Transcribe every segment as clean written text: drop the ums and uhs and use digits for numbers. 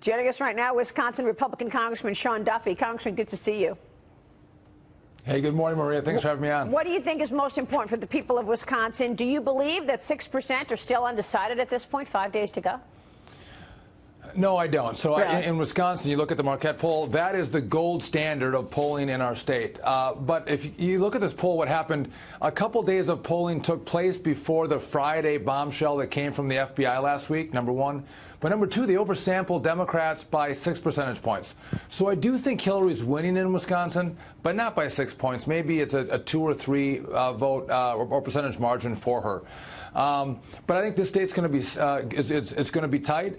Joining us right now, Wisconsin Republican Congressman Sean Duffy. Congressman, good to see you. Hey, good morning, Maria. Thanks for having me on. What do you think is most important for the people of Wisconsin? Do you believe that 6% are still undecided at this point, 5 days to go? No, I don't. So in Wisconsin, you look at the Marquette poll, that is the gold standard of polling in our state. But if you look at this poll, what happened, a couple days of polling took place before the Friday bombshell that came from the FBI last week, number one. But number two, they oversampled Democrats by 6 percentage points. So I do think Hillary's winning in Wisconsin, but not by 6 points. Maybe it's a 2 or 3 vote or percentage margin for her. But I think this state's going to be it's going to be tight.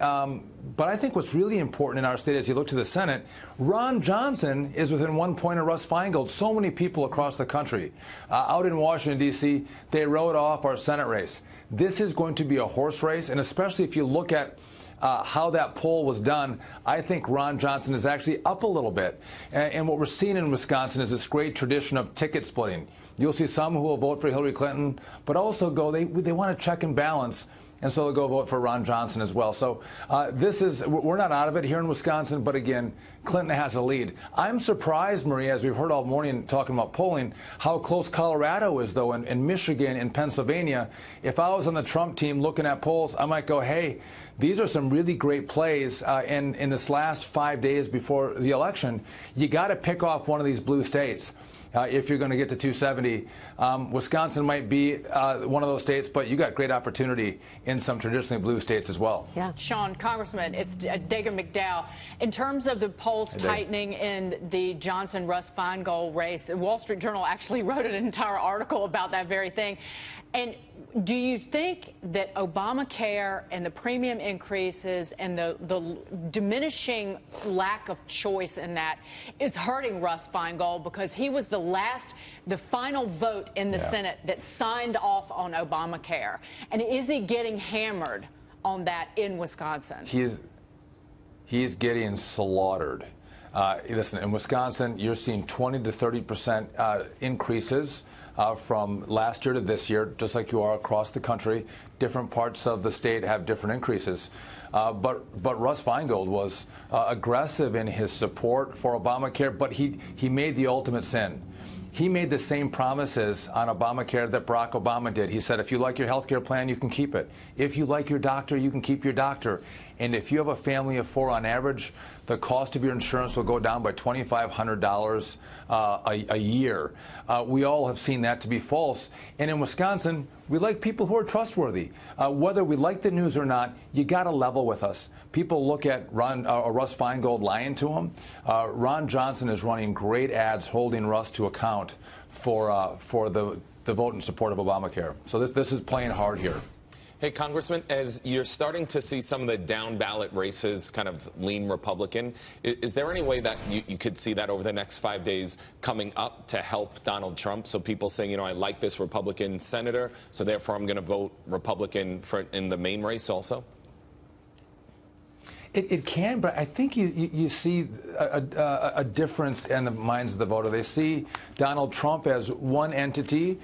But I think what's really important in our state, as you look to the Senate, Ron Johnson is within 1 point of Russ Feingold. So many people across the country, out in Washington, D.C., they wrote off our Senate race. This is going to be a horse race, and especially if you look at how that poll was done, I think Ron Johnson is actually up a little bit. And what we're seeing in Wisconsin is this great tradition of ticket splitting. You'll see some who will vote for Hillary Clinton, but also they want to check and balance, and so they'll go vote for Ron Johnson as well. So we're not out of it here in Wisconsin, but again, Clinton has a lead. I'm surprised, Maria, as we've heard all morning talking about polling, how close Colorado is, though, and Michigan and Pennsylvania. If I was on the Trump team looking at polls, I might go, hey, these are some really great plays in this last 5 days before the election. You got to pick off one of these blue states. If you're going to get to 270. Wisconsin might be one of those states, but you got great opportunity in some traditionally blue states as well. Yeah. Sean, Congressman, it's Dagan McDowell. In terms of the polls tightening in the Johnson-Russ Feingold race, the Wall Street Journal actually wrote an entire article about that very thing. And do you think that Obamacare and the premium increases and the diminishing lack of choice in that is hurting Russ Feingold, because he was the final vote in the Senate that signed off on Obamacare? And is he getting hammered on that in Wisconsin? He's getting slaughtered. Listen, in Wisconsin, you're seeing 20 to 30% increases from last year to this year, just like you are across the country. Different parts of the state have different increases. But Russ Feingold was aggressive in his support for Obamacare, but he made the ultimate sin. He made the same promises on Obamacare that Barack Obama did. He said, if you like your health care plan, you can keep it. If you like your doctor, you can keep your doctor. And if you have a family of 4 on average, the cost of your insurance will go down by $2,500 a year. We all have seen that to be false. And in Wisconsin, we like people who are trustworthy. Whether we like the news or not, you got to level with us. People look at Russ Feingold lying to him. Ron Johnson is running great ads holding Russ to account for the vote in support of Obamacare. So this is playing hard here. Hey, Congressman, as you're starting to see some of the down-ballot races kind of lean Republican, is there any way that you could see that over the next 5 days coming up to help Donald Trump? So people saying, you know, I like this Republican senator, so therefore I'm going to vote Republican in the main race also? It can, but I think you see a difference in the minds of the voter. They see Donald Trump as one entity.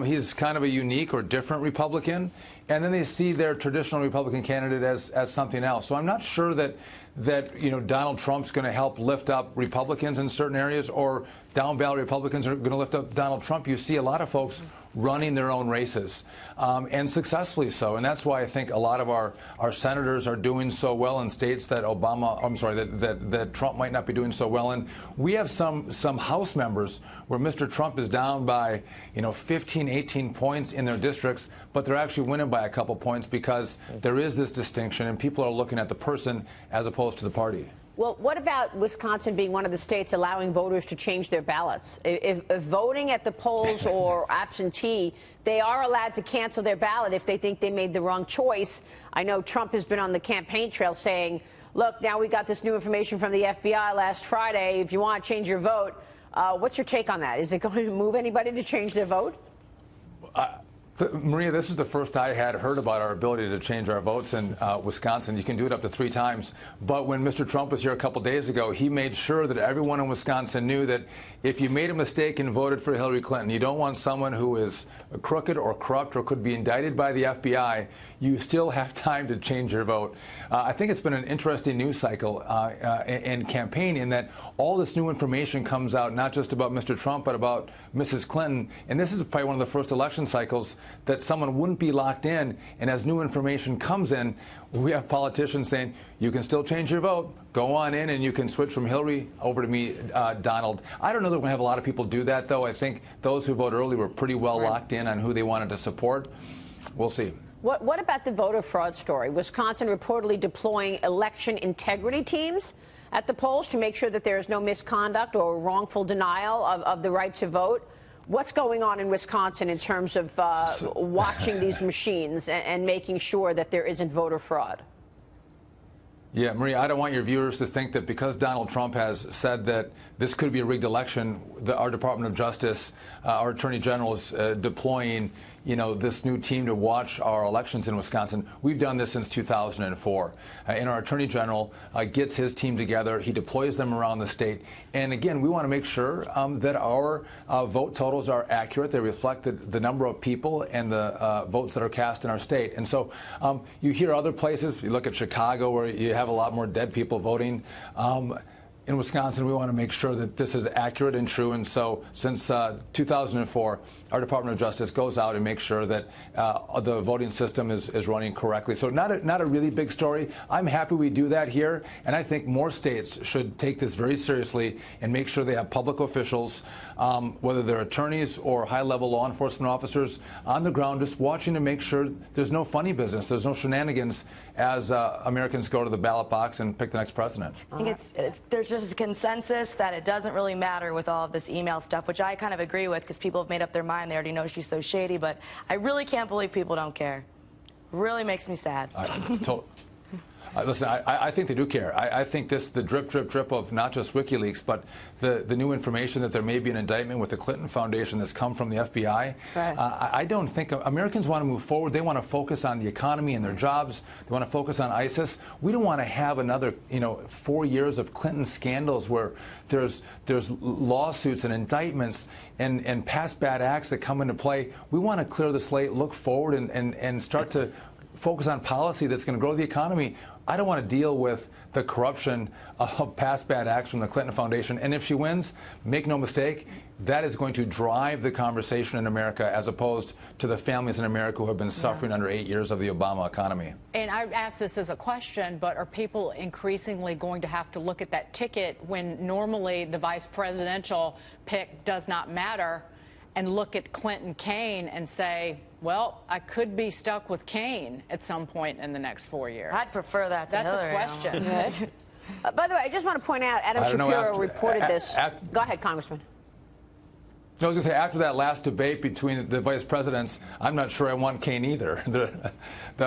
He's kind of a unique or different Republican, and then they see their traditional Republican candidate as something else. So I'm not sure that you know, Donald Trump's going to help lift up Republicans in certain areas, or down ballot Republicans are going to lift up Donald Trump. You see a lot of folks running their own races, and successfully so. And that's why I think a lot of our senators are doing so well in states that that Trump might not be doing so well in. We have some House members where Mr. Trump is down by, you know, 15, 18 points in their districts, but they're actually winning by a couple points because there is this distinction, and people are looking at the person as opposed to the party. Well, what about Wisconsin being one of the states allowing voters to change their ballots? If voting at the polls or absentee, they are allowed to cancel their ballot if they think they made the wrong choice. I know Trump has been on the campaign trail saying, look, now we got this new information from the FBI last Friday. If you want to change your vote, what's your take on that? Is it going to move anybody to change their vote? Maria, this is the first I had heard about our ability to change our votes in Wisconsin. You can do it up to 3 times. But when Mr. Trump was here a couple days ago, he made sure that everyone in Wisconsin knew that if you made a mistake and voted for Hillary Clinton, you don't want someone who is crooked or corrupt or could be indicted by the FBI, you still have time to change your vote. I think it's been an interesting news cycle and campaign in that all this new information comes out, not just about Mr. Trump, but about Mrs. Clinton. And this is probably one of the first election cycles that someone wouldn't be locked in, and as new information comes in, we have politicians saying, you can still change your vote, go on in and you can switch from Hillary over to me, Donald. I don't know that we're going to have a lot of people do that, though. I think those who voted early were pretty well locked in on who they wanted to support. We'll see. What about the voter fraud story? Wisconsin reportedly deploying election integrity teams at the polls to make sure that there is no misconduct or wrongful denial of the right to vote. What's going on in Wisconsin in terms of watching these machines and making sure that there isn't voter fraud? Yeah, Maria, I don't want your viewers to think that because Donald Trump has said that this could be a rigged election, our Department of Justice, our Attorney General is deploying, this new team to watch our elections in Wisconsin. We've done this since 2004. And our Attorney General gets his team together. He deploys them around the state. And again, we want to make sure that our vote totals are accurate. They reflect the number of people and the votes that are cast in our state. And so you hear other places, you look at Chicago where you have a lot more dead people voting. In Wisconsin, we want to make sure that this is accurate and true. And so since 2004, our Department of Justice goes out and makes sure that the voting system is running correctly. So not a really big story. I'm happy we do that here. And I think more states should take this very seriously and make sure they have public officials, whether they're attorneys or high-level law enforcement officers, on the ground just watching to make sure there's no funny business, there's no shenanigans as Americans go to the ballot box and pick the next president. I think there's just a consensus that it doesn't really matter with all of this email stuff, which I kind of agree with because people have made up their mind. They already know she's so shady, but I really can't believe people don't care. It really makes me sad. Listen, I think they do care. I think the drip, drip, drip of not just WikiLeaks, but the new information that there may be an indictment with the Clinton Foundation that's come from the FBI. Right. I don't think Americans want to move forward. They want to focus on the economy and their jobs. They want to focus on ISIS. We don't want to have another, 4 years of Clinton scandals where there's lawsuits and indictments and past bad acts that come into play. We want to clear the slate, look forward, and start to focus on policy that's going to grow the economy. I don't want to deal with the corruption of past bad acts from the Clinton Foundation. And if she wins, make no mistake, that is going to drive the conversation in America as opposed to the families in America who have been suffering under 8 years of the Obama economy. And I ask this as a question, but are people increasingly going to have to look at that ticket when normally the vice presidential pick does not matter, and look at Clinton-Kaine and say, well, I could be stuck with Kaine at some point in the next 4 years? I'd prefer that to That's Hillary. a question. By the way, I just want to point out, Adam Shapiro reported this. Go ahead, Congressman. I was going to say, after that last debate between the vice presidents, I'm not sure I want Kaine either.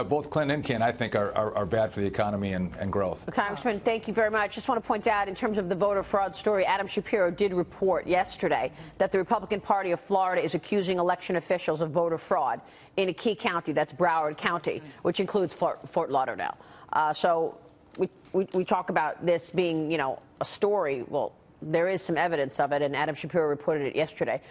Both Clinton and Kaine, I think, are bad for the economy and growth. Congressman, thank you very much. Just want to point out, in terms of the voter fraud story, Adam Shapiro did report yesterday that the Republican Party of Florida is accusing election officials of voter fraud in a key county, that's Broward County, which includes Fort Lauderdale. So we talk about this being, a story. Well, there is some evidence of it, and Adam Shapiro reported it yesterday.